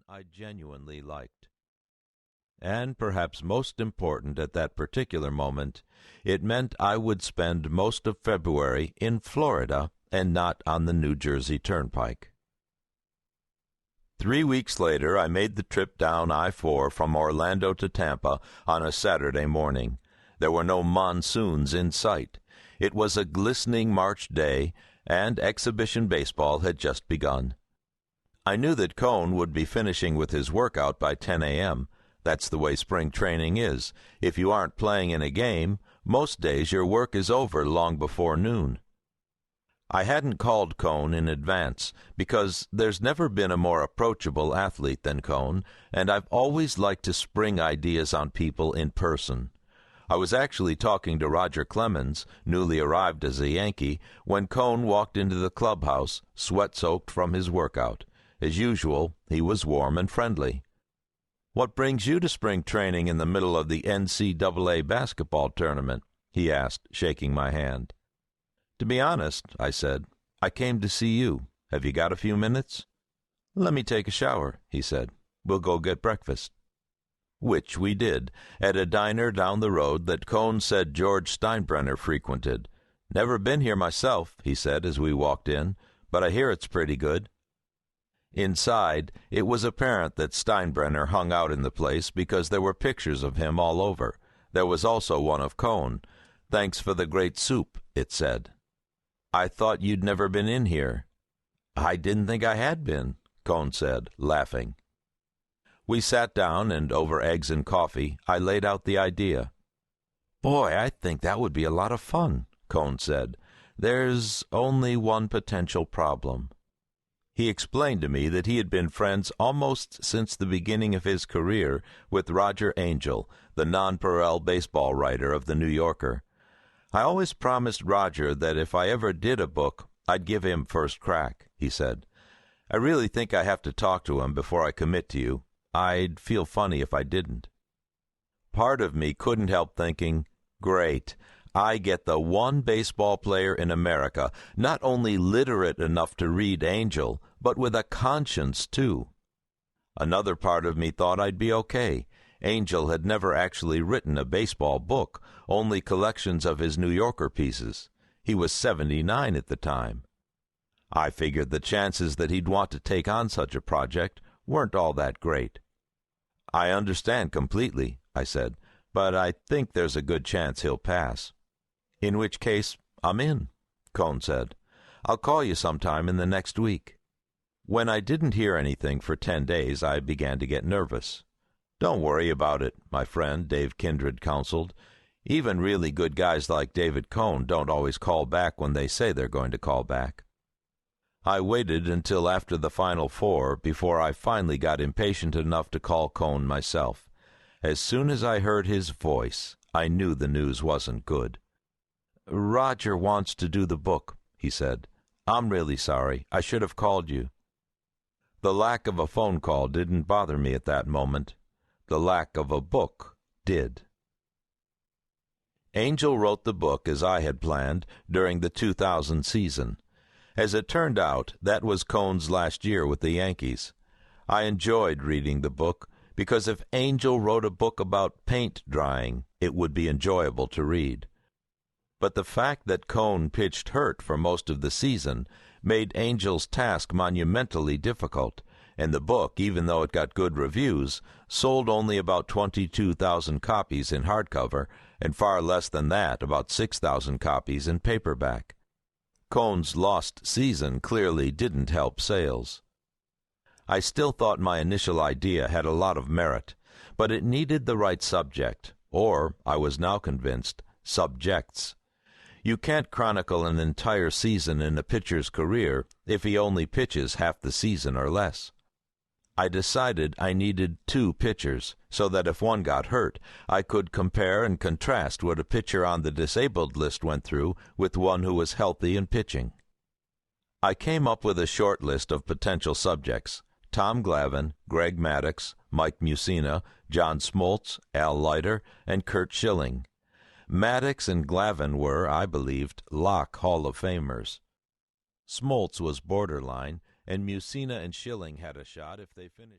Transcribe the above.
I genuinely liked. And perhaps most important at that particular moment, it meant I would spend most of February in Florida and not on the New Jersey Turnpike. 3 weeks later, I made the trip down I-4 from Orlando to Tampa on a Saturday morning. There were no monsoons in sight. It was a glistening March day, and exhibition baseball had just begun. I knew that Cone would be finishing with his workout by 10 a.m. That's the way spring training is. If you aren't playing in a game, most days your work is over long before noon. I hadn't called Cone in advance, because there's never been a more approachable athlete than Cone, and I've always liked to spring ideas on people in person. I was actually talking to Roger Clemens, newly arrived as a Yankee, when Cone walked into the clubhouse, sweat-soaked from his workout. As usual, he was warm and friendly. "What brings you to spring training in the middle of the NCAA basketball tournament?" he asked, shaking my hand. "To be honest," I said, "I came to see you. Have you got a few minutes?" "Let me take a shower," he said. "We'll go get breakfast." Which we did, at a diner down the road that Cone said George Steinbrenner frequented. "Never been here myself," he said as we walked in, "but I hear it's pretty good." Inside, it was apparent that Steinbrenner hung out in the place because there were pictures of him all over. There was also one of Cone. "Thanks for the great soup," it said. "I thought you'd never been in here." "I didn't think I had been," Cone said, laughing. We sat down, and over eggs and coffee, I laid out the idea. "Boy, I think that would be a lot of fun," Cone said. "There's only one potential problem." He explained to me that he had been friends almost since the beginning of his career with Roger Angell, the nonpareil baseball writer of The New Yorker. "I always promised Roger that if I ever did a book, I'd give him first crack," he said. "I really think I have to talk to him before I commit to you. I'd feel funny if I didn't." Part of me couldn't help thinking, great, I get the one baseball player in America not only literate enough to read Angell, but with a conscience, too. Another part of me thought I'd be okay. Angell had never actually written a baseball book, only collections of his New Yorker pieces. He was 79 at the time. I figured the chances that he'd want to take on such a project weren't all that great. "I understand completely," I said, "but I think there's a good chance he'll pass." "In which case, I'm in," Cone said. "I'll call you sometime in the next week." When I didn't hear anything for 10 days, I began to get nervous. "Don't worry about it," my friend Dave Kindred counseled. "Even really good guys like David Cone don't always call back when they say they're going to call back." I waited until after the Final Four before I finally got impatient enough to call Cone myself. As soon as I heard his voice, I knew the news wasn't good. "Roger wants to do the book," he said. "I'm really sorry. I should have called you." The lack of a phone call didn't bother me at that moment. The lack of a book did. Angell wrote the book as I had planned during the 2000 season. As it turned out, that was Cone's last year with the Yankees. I enjoyed reading the book because if Angell wrote a book about paint drying, it would be enjoyable to read. But the fact that Cone pitched hurt for most of the season made Angell's task monumentally difficult, and the book, even though it got good reviews, sold only about 22,000 copies in hardcover, and far less than that, about 6,000 copies in paperback. Cone's lost season clearly didn't help sales. I still thought my initial idea had a lot of merit, but it needed the right subject, or, I was now convinced, subjects. You can't chronicle an entire season in a pitcher's career if he only pitches half the season or less. I decided I needed 2 pitchers, so that if one got hurt, I could compare and contrast what a pitcher on the disabled list went through with one who was healthy and pitching. I came up with a short list of potential subjects: Tom Glavine, Greg Maddux, Mike Mussina, John Smoltz, Al Leiter, and Curt Schilling. Maddux and Glavine were, I believed, lock Hall of Famers. Smoltz was borderline, and Mussina and Schilling had a shot if they finished.